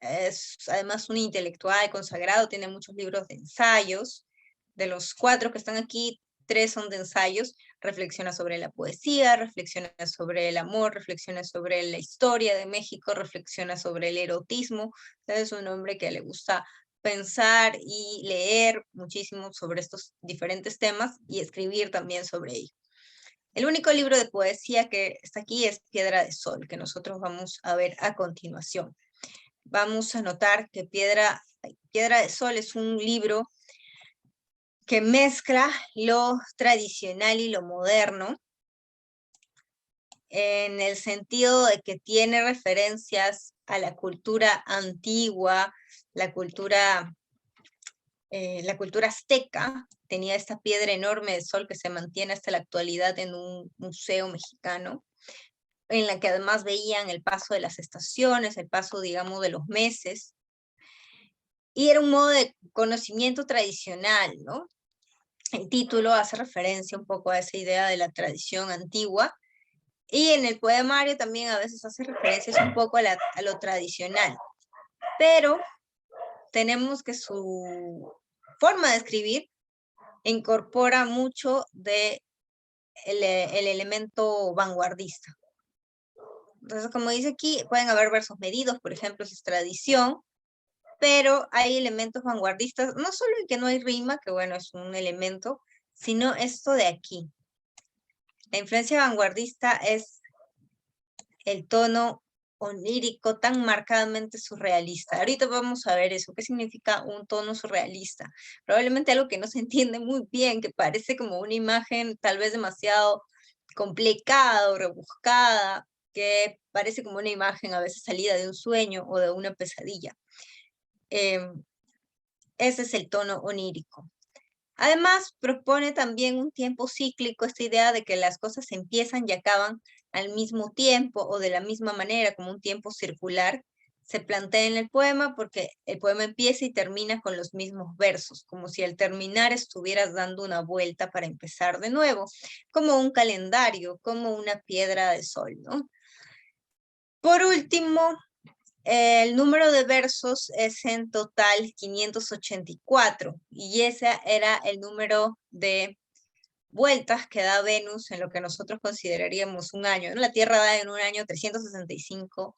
es además un intelectual consagrado, tiene muchos libros de ensayos. De los 4 que están aquí, 3 son de ensayos. Reflexiona sobre la poesía, reflexiona sobre el amor, reflexiona sobre la historia de México, reflexiona sobre el erotismo. Es un hombre que le gusta pensar y leer muchísimo sobre estos diferentes temas y escribir también sobre ello. El único libro de poesía que está aquí es Piedra de Sol, que nosotros vamos a ver a continuación. Vamos a notar que Piedra de Sol es un libro que mezcla lo tradicional y lo moderno, en el sentido de que tiene referencias a la cultura antigua, la cultura azteca. Tenía esta piedra enorme de sol que se mantiene hasta la actualidad en un museo mexicano, en la que además veían el paso de las estaciones, el paso, digamos, de los meses, y era un modo de conocimiento tradicional, ¿no? El título hace referencia un poco a esa idea de la tradición antigua, y en el poemario también a veces hace referencias un poco a lo tradicional, pero tenemos que su forma de escribir incorpora mucho de el elemento vanguardista. Entonces, como dice aquí, pueden haber versos medidos, por ejemplo, si es tradición, pero hay elementos vanguardistas, no solo en que no hay rima, que bueno, es un elemento, sino esto de aquí. La influencia vanguardista es el tono onírico tan marcadamente surrealista. Ahorita vamos a ver eso, qué significa un tono surrealista. Probablemente algo que no se entiende muy bien, que parece como una imagen tal vez demasiado complicada o rebuscada, que parece como una imagen a veces salida de un sueño o de una pesadilla. Ese es el tono onírico. Además, propone también un tiempo cíclico, esta idea de que las cosas empiezan y acaban al mismo tiempo o de la misma manera, como un tiempo circular, se plantea en el poema porque el poema empieza y termina con los mismos versos, como si al terminar estuvieras dando una vuelta para empezar de nuevo, como un calendario, como una piedra de sol, ¿no? Por último, el número de versos es en total 584 y ese era el número de vueltas que da Venus en lo que nosotros consideraríamos un año, ¿no? La Tierra da en un año 365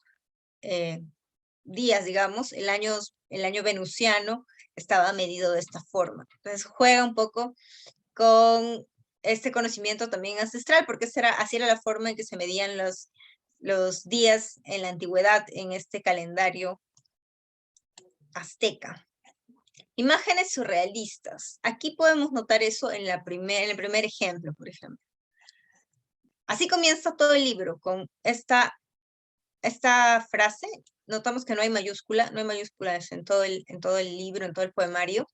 días, digamos. El año venusiano estaba medido de esta forma. Entonces juega un poco con este conocimiento también ancestral, porque así era la forma en que se medían los días en la antigüedad en este calendario azteca. Imágenes surrealistas. Aquí podemos notar eso en el primer ejemplo, por ejemplo. Así comienza todo el libro, con esta frase. Notamos que no hay mayúsculas en todo el libro, en todo el poemario.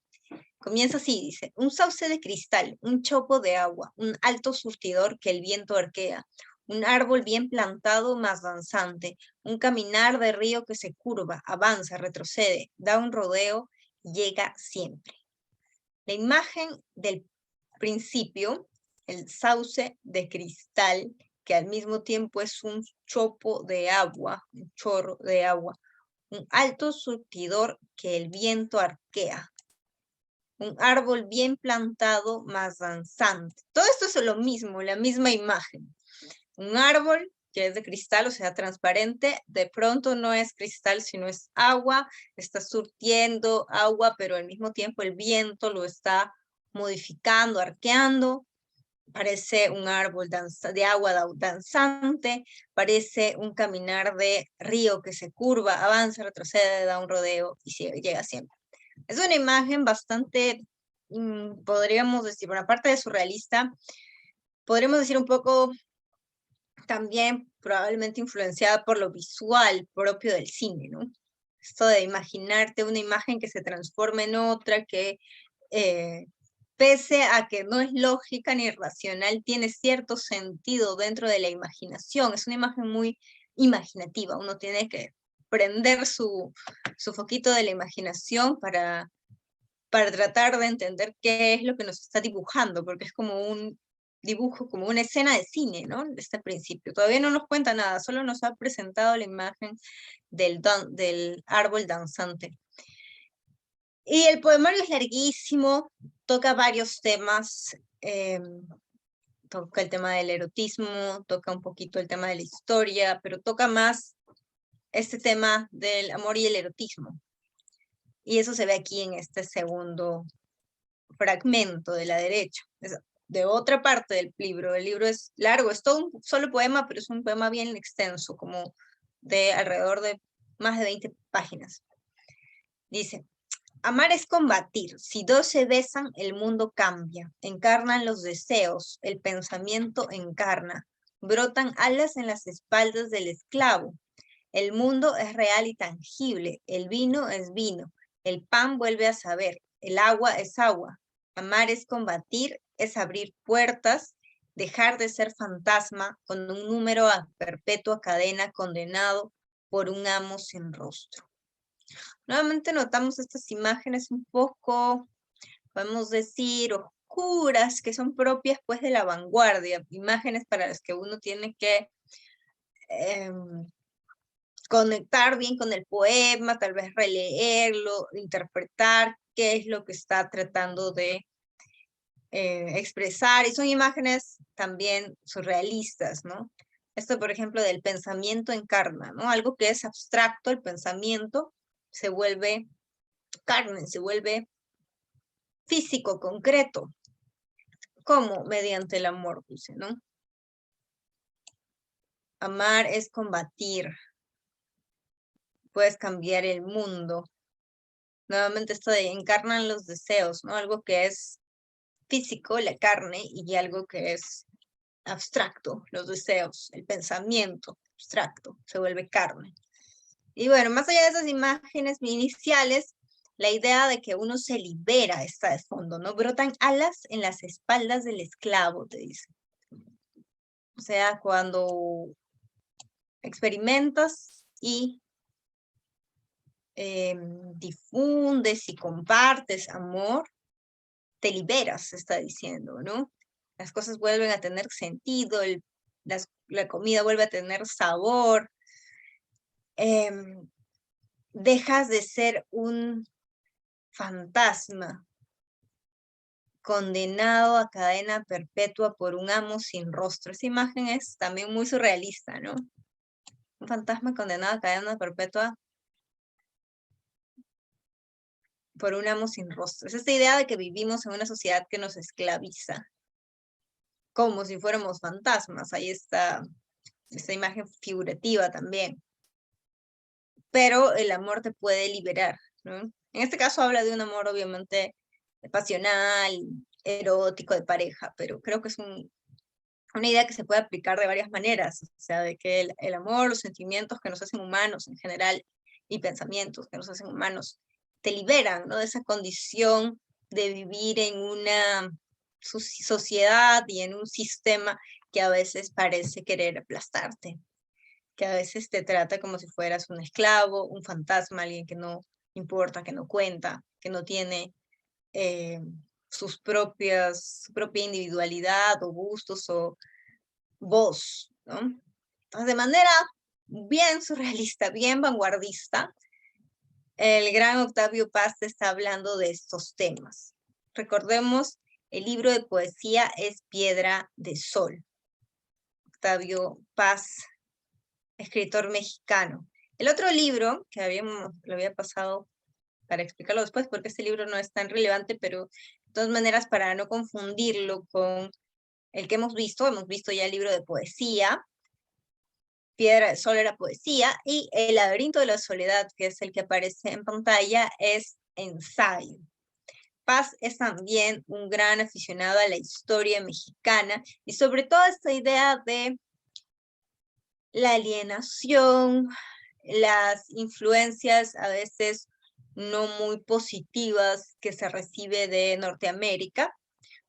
Comienza así, dice: un sauce de cristal, un chopo de agua, un alto surtidor que el viento arquea, un árbol bien plantado más danzante, un caminar de río que se curva, avanza, retrocede, da un rodeo, llega siempre. La imagen del principio, el sauce de cristal, que al mismo tiempo es un chopo de agua, un chorro de agua, un alto surtidor que el viento arquea, un árbol bien plantado más danzante. Todo esto es lo mismo, la misma imagen. Un árbol que es de cristal, o sea, transparente, de pronto no es cristal, sino es agua, está surtiendo agua, pero al mismo tiempo el viento lo está modificando, arqueando. Parece un árbol de agua danzante, parece un caminar de río que se curva, avanza, retrocede, da un rodeo y llega siempre. Es una imagen bastante, podríamos decir, por una parte de surrealista, podríamos decir un poco también probablemente influenciada por lo visual propio del cine, ¿no? Esto de imaginarte una imagen que se transforma en otra, que pese a que no es lógica ni racional, tiene cierto sentido dentro de la imaginación. Es una imagen muy imaginativa. Uno tiene que prender su foquito de la imaginación para tratar de entender qué es lo que nos está dibujando, porque es como un dibujo, como una escena de cine, ¿no? Desde el principio. Todavía no nos cuenta nada, solo nos ha presentado la imagen del árbol danzante. Y el poemario es larguísimo, toca varios temas, toca el tema del erotismo, toca un poquito el tema de la historia, pero toca más este tema del amor y el erotismo. Y eso se ve aquí en este segundo fragmento de la derecha, de otra parte del libro. El libro es largo, es todo un solo poema, pero es un poema bien extenso, como de alrededor de más de 20 páginas. Dice: amar es combatir. Si dos se besan, el mundo cambia. Encarnan los deseos, el pensamiento encarna. Brotan alas en las espaldas del esclavo. El mundo es real y tangible. El vino es vino. El pan vuelve a saber. El agua es agua. Amar es combatir, es abrir puertas, dejar de ser fantasma con un número a perpetua cadena condenado por un amo sin rostro. Nuevamente notamos estas imágenes un poco, podemos decir, oscuras, que son propias pues de la vanguardia, imágenes para las que uno tiene que conectar bien con el poema, tal vez releerlo, interpretar qué es lo que está tratando de expresar, y son imágenes también surrealistas, ¿no? Esto, por ejemplo, del pensamiento encarna, ¿no? Algo que es abstracto, el pensamiento, se vuelve carne, se vuelve físico, concreto. ¿Cómo? Mediante el amor, dice, ¿no? Amar es combatir. Puedes cambiar el mundo. Nuevamente esto de encarnan los deseos, ¿no? Algo que es físico, la carne, y algo que es abstracto, los deseos, el pensamiento abstracto, se vuelve carne. Y bueno, más allá de esas imágenes iniciales, la idea de que uno se libera está de fondo, ¿no? Brotan alas en las espaldas del esclavo, te dice. O sea, cuando experimentas y difundes y compartes amor, te liberas, se está diciendo, ¿no? Las cosas vuelven a tener sentido, la comida vuelve a tener sabor, dejas de ser un fantasma condenado a cadena perpetua por un amo sin rostro. Esa imagen es también muy surrealista, ¿no? Un fantasma condenado a cadena perpetua por un amo sin rostro. Es esta idea de que vivimos en una sociedad que nos esclaviza, como si fuéramos fantasmas. Ahí está esta imagen figurativa también. Pero el amor te puede liberar, ¿no? En este caso habla de un amor obviamente pasional, erótico, de pareja, pero creo que es una idea que se puede aplicar de varias maneras, o sea, de que el amor, los sentimientos que nos hacen humanos en general y pensamientos que nos hacen humanos, te liberan, ¿no? De esa condición de vivir en una sociedad y en un sistema que a veces parece querer aplastarte, que a veces te trata como si fueras un esclavo, un fantasma, alguien que no importa, que no cuenta, que no tiene su propia individualidad o gustos o voz, ¿no? Entonces, de manera bien surrealista, bien vanguardista, el gran Octavio Paz está hablando de estos temas. Recordemos, el libro de poesía es Piedra de Sol. Octavio Paz, escritor mexicano. El otro libro, que lo había pasado para explicarlo después, porque este libro no es tan relevante, pero de todas maneras, para no confundirlo con el que hemos visto ya el libro de poesía, Piedra de Sol era poesía, y El laberinto de la soledad, que es el que aparece en pantalla, es ensayo. Paz es también un gran aficionado a la historia mexicana, y sobre todo esta idea de la alienación, las influencias a veces no muy positivas que se recibe de Norteamérica,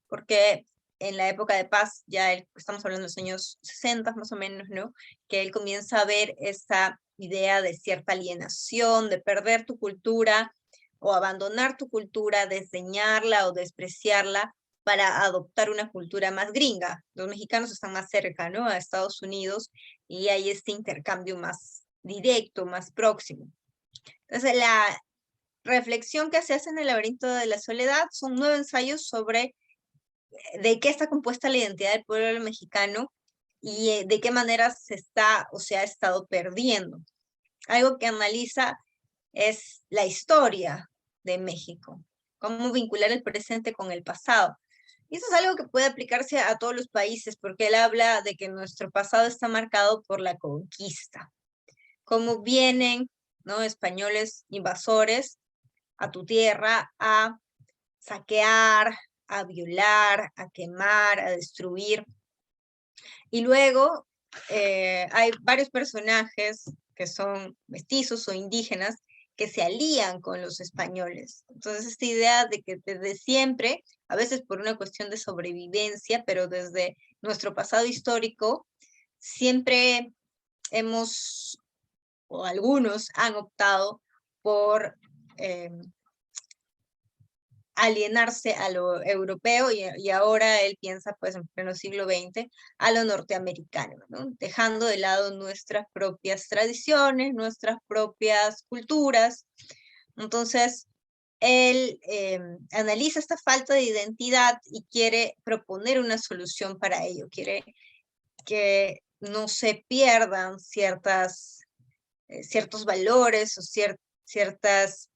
porque en la época de paz, estamos hablando de los años 60 más o menos, ¿no? Que él comienza a ver esa idea de cierta alienación, de perder tu cultura o abandonar tu cultura, desdeñarla o despreciarla para adoptar una cultura más gringa. Los mexicanos están más cerca, ¿no? A Estados Unidos, y hay este intercambio más directo, más próximo. Entonces, la reflexión que se hace en el laberinto de la soledad son 9 ensayos sobre de qué está compuesta la identidad del pueblo mexicano y de qué manera se está o se ha estado perdiendo. Algo que analiza es la historia de México, cómo vincular el presente con el pasado. Y eso es algo que puede aplicarse a todos los países, porque él habla de que nuestro pasado está marcado por la conquista, cómo vienen, ¿no?, españoles invasores a tu tierra a saquear, a violar, a quemar, a destruir. Y luego hay varios personajes que son mestizos o indígenas que se alían con los españoles. Entonces, esta idea de que desde siempre, a veces por una cuestión de sobrevivencia, pero desde nuestro pasado histórico, siempre hemos, o algunos han optado por alienarse a lo europeo y ahora él piensa, pues, en pleno siglo XX, a lo norteamericano, ¿no? Dejando de lado nuestras propias tradiciones, nuestras propias culturas. Entonces, él analiza esta falta de identidad y quiere proponer una solución para ello, quiere que no se pierdan ciertos valores o ciertas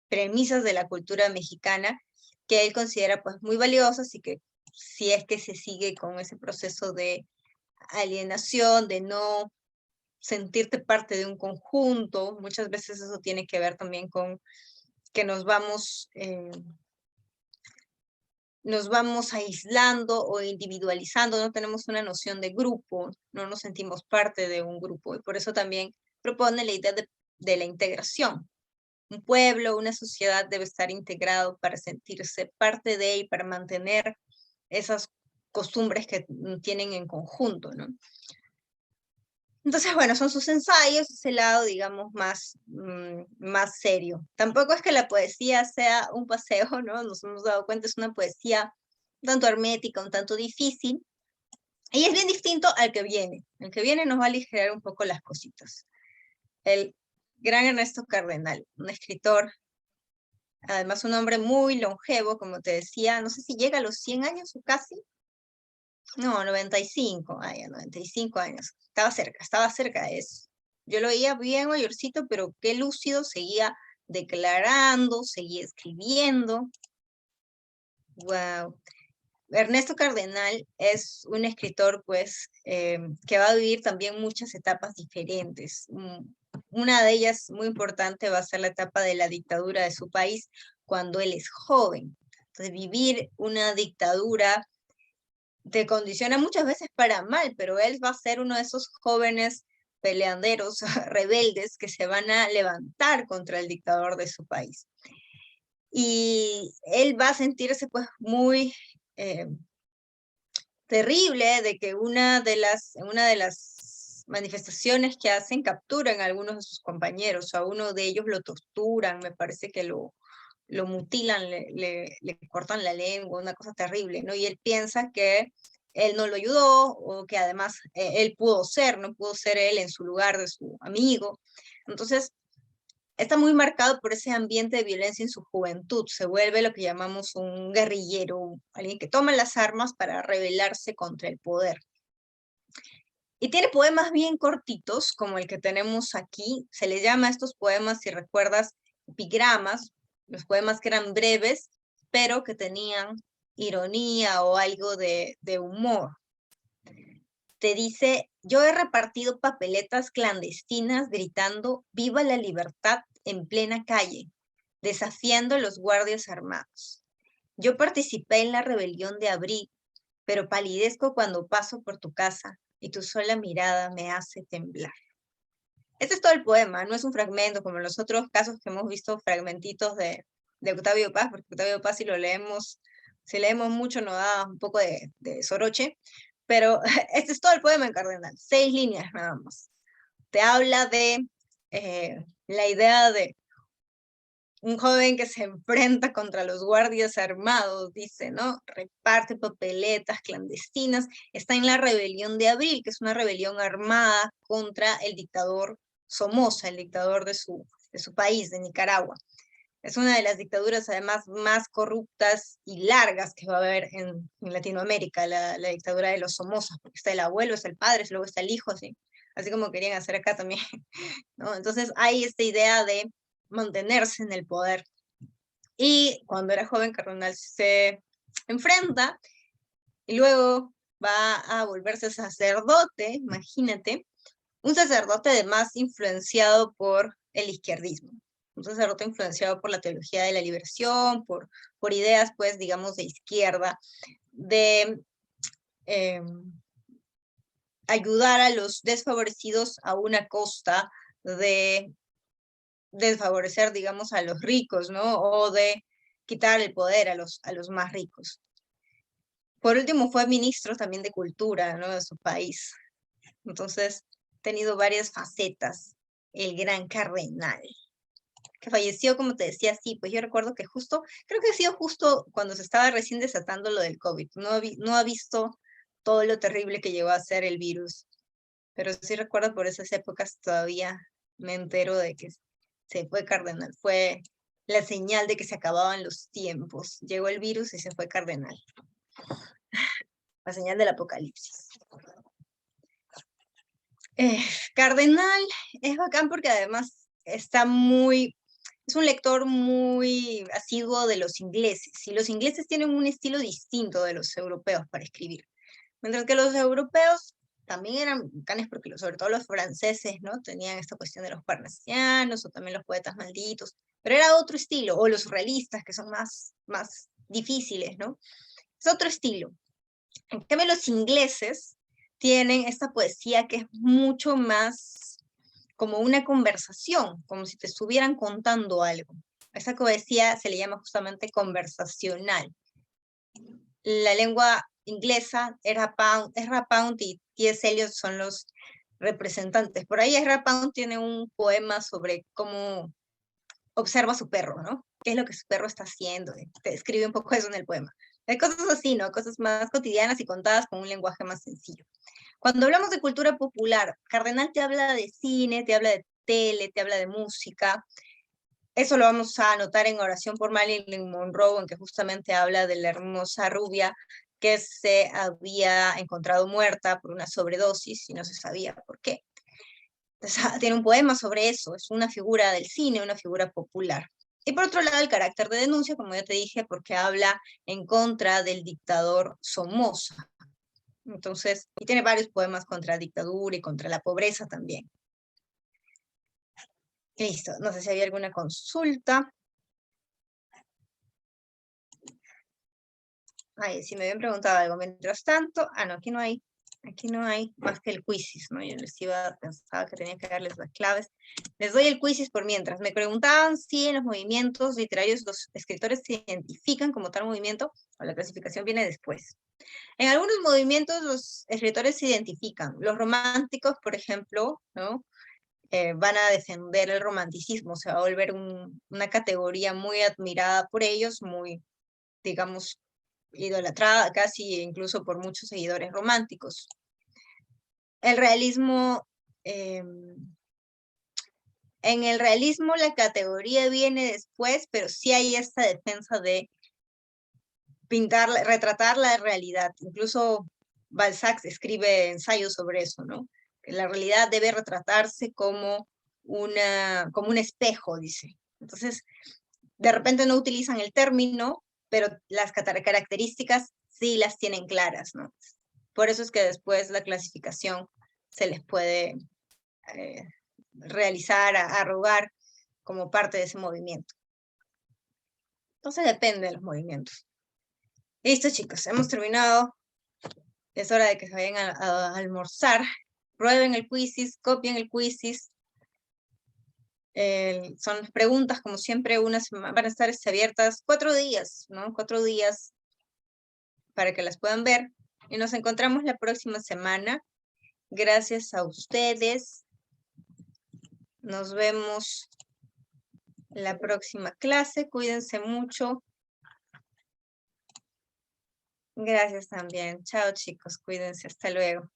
premisas de la cultura mexicana que él considera pues muy valiosas, y que si es que se sigue con ese proceso de alienación, de no sentirte parte de un conjunto, muchas veces eso tiene que ver también con que nos vamos aislando o individualizando, no tenemos una noción de grupo, no nos sentimos parte de un grupo, y por eso también propone la idea de la integración. Un pueblo, una sociedad debe estar integrado para sentirse parte de y para mantener esas costumbres que tienen en conjunto, ¿no? Entonces, bueno, son sus ensayos, ese lado, digamos, más serio. Tampoco es que la poesía sea un paseo, ¿no? Nos hemos dado cuenta, es una poesía un tanto hermética, un tanto difícil, y es bien distinto al que viene. El que viene nos va a aligerar un poco las cositas. El gran Ernesto Cardenal, un escritor, además un hombre muy longevo, como te decía, no sé si llega a los 100 años o casi. No, 95, 95 años. Estaba cerca de eso. Yo lo veía bien mayorcito, pero qué lúcido, seguía declarando, seguía escribiendo. Wow. Ernesto Cardenal es un escritor, pues, que va a vivir también muchas etapas diferentes. Una de ellas muy importante va a ser la etapa de la dictadura de su país cuando él es joven. Entonces, vivir una dictadura te condiciona muchas veces para mal, pero él va a ser uno de esos jóvenes peleanderos, rebeldes, que se van a levantar contra el dictador de su país. Y él va a sentirse pues muy terrible de que una de las manifestaciones que hacen capturan a algunos de sus compañeros, o a uno de ellos lo torturan, me parece que lo mutilan, le cortan la lengua, una cosa terrible, ¿no? Y él piensa que él no lo ayudó, o que además él no pudo ser él en su lugar de su amigo. Entonces, está muy marcado por ese ambiente de violencia en su juventud. Se vuelve lo que llamamos un guerrillero, alguien que toma las armas para rebelarse contra el poder. Y tiene poemas bien cortitos, como el que tenemos aquí. Se le llama a estos poemas, si recuerdas, epigramas, los poemas que eran breves, pero que tenían ironía o algo de humor. Te dice: yo he repartido papeletas clandestinas gritando «¡Viva la libertad!» en plena calle, desafiando a los guardias armados. Yo participé en la rebelión de abril, pero palidezco cuando paso por tu casa, y tu sola mirada me hace temblar. Este es todo el poema, no es un fragmento como en los otros casos que hemos visto fragmentitos de Octavio Paz, porque Octavio Paz si leemos mucho nos da un poco de soroche, pero este es todo el poema en Cardenal, 6 líneas nada más. Te habla de la idea de un joven que se enfrenta contra los guardias armados, dice, ¿no? Reparte papeletas clandestinas, está en la rebelión de abril, que es una rebelión armada contra el dictador Somoza, el dictador de su país, de Nicaragua. Es una de las dictaduras además más corruptas y largas que va a haber en Latinoamérica, la dictadura de los Somozas, porque está el abuelo, está el padre, luego está el hijo, así como querían hacer acá también, ¿no? Entonces hay esta idea de mantenerse en el poder. Y cuando era joven, Cardenal se enfrenta y luego va a volverse sacerdote, imagínate, un sacerdote además influenciado por el izquierdismo, un sacerdote influenciado por la teología de la liberación, por ideas, pues, digamos, de izquierda, de ayudar a los desfavorecidos a una costa de desfavorecer, digamos, a los ricos, ¿no? O de quitar el poder a los más ricos. Por último, fue ministro también de Cultura, ¿no? De su país. Entonces, ha tenido varias facetas, el gran cardenal, que falleció, como te decía, sí, pues yo recuerdo que creo que ha sido justo cuando se estaba recién desatando lo del COVID. No ha visto todo lo terrible que llegó a ser el virus, pero sí recuerdo por esas épocas todavía me entero de que se fue cardenal. Fue la señal de que se acababan los tiempos. Llegó el virus y se fue cardenal. La señal del apocalipsis. Cardenal es bacán porque además es un lector muy asiduo de los ingleses, y los ingleses tienen un estilo distinto de los europeos para escribir, mientras que los europeos también eran bacanes porque sobre todo los franceses, ¿no? Tenían esta cuestión de los parnasianos o también los poetas malditos, pero era otro estilo, o los surrealistas que son más difíciles, ¿no? Es otro estilo. En cambio, los ingleses tienen esta poesía que es mucho más como una conversación, como si te estuvieran contando algo. Esa poesía se le llama justamente conversacional. La lengua inglesa, Ezra Pound y T.S. Eliot son los representantes. Por ahí Ezra Pound tiene un poema sobre cómo observa a su perro, ¿no? ¿Qué es lo que su perro está haciendo? Te escribe un poco eso en el poema. Hay cosas así, ¿no? Cosas más cotidianas y contadas con un lenguaje más sencillo. Cuando hablamos de cultura popular, Cardenal te habla de cine, te habla de tele, te habla de música. Eso lo vamos a anotar en Oración por Marilyn Monroe, en que justamente habla de la hermosa rubia que se había encontrado muerta por una sobredosis y no se sabía por qué. Entonces, tiene un poema sobre eso, es una figura del cine, una figura popular. Y por otro lado, el carácter de denuncia, como ya te dije, porque habla en contra del dictador Somoza. Entonces, y tiene varios poemas contra la dictadura y contra la pobreza también. Listo, no sé si había alguna consulta. Ay, si me habían preguntado algo. Mientras tanto, no, aquí no hay más que el quizzes, ¿no? Yo pensaba que tenía que darles las claves. Les doy el quizzes por mientras. Me preguntaban si en los movimientos literarios los escritores se identifican como tal movimiento o la clasificación viene después. En algunos movimientos los escritores se identifican. Los románticos, por ejemplo, ¿no? Van a defender el romanticismo, se va a volver una categoría muy admirada por ellos, muy, digamos, idolatrada casi incluso por muchos seguidores románticos. El realismo, en el realismo la categoría viene después, pero sí hay esta defensa de retratar la realidad. Incluso Balzac escribe ensayos sobre eso, ¿no? Que la realidad debe retratarse como un espejo, dice. Entonces, de repente no utilizan el término, pero las características sí las tienen claras, ¿no? Por eso es que después la clasificación se les puede realizar, arrogar como parte de ese movimiento. Entonces depende de los movimientos. Listo, chicos, hemos terminado Es hora de que se vayan a almorzar. Prueben el quizzes, copien el quizzes. Son preguntas, como siempre, van a estar abiertas 4 días, ¿no? 4 días para que las puedan ver. Y nos encontramos la próxima semana. Gracias a ustedes. Nos vemos la próxima clase. Cuídense mucho. Gracias también. Chao, chicos. Cuídense. Hasta luego.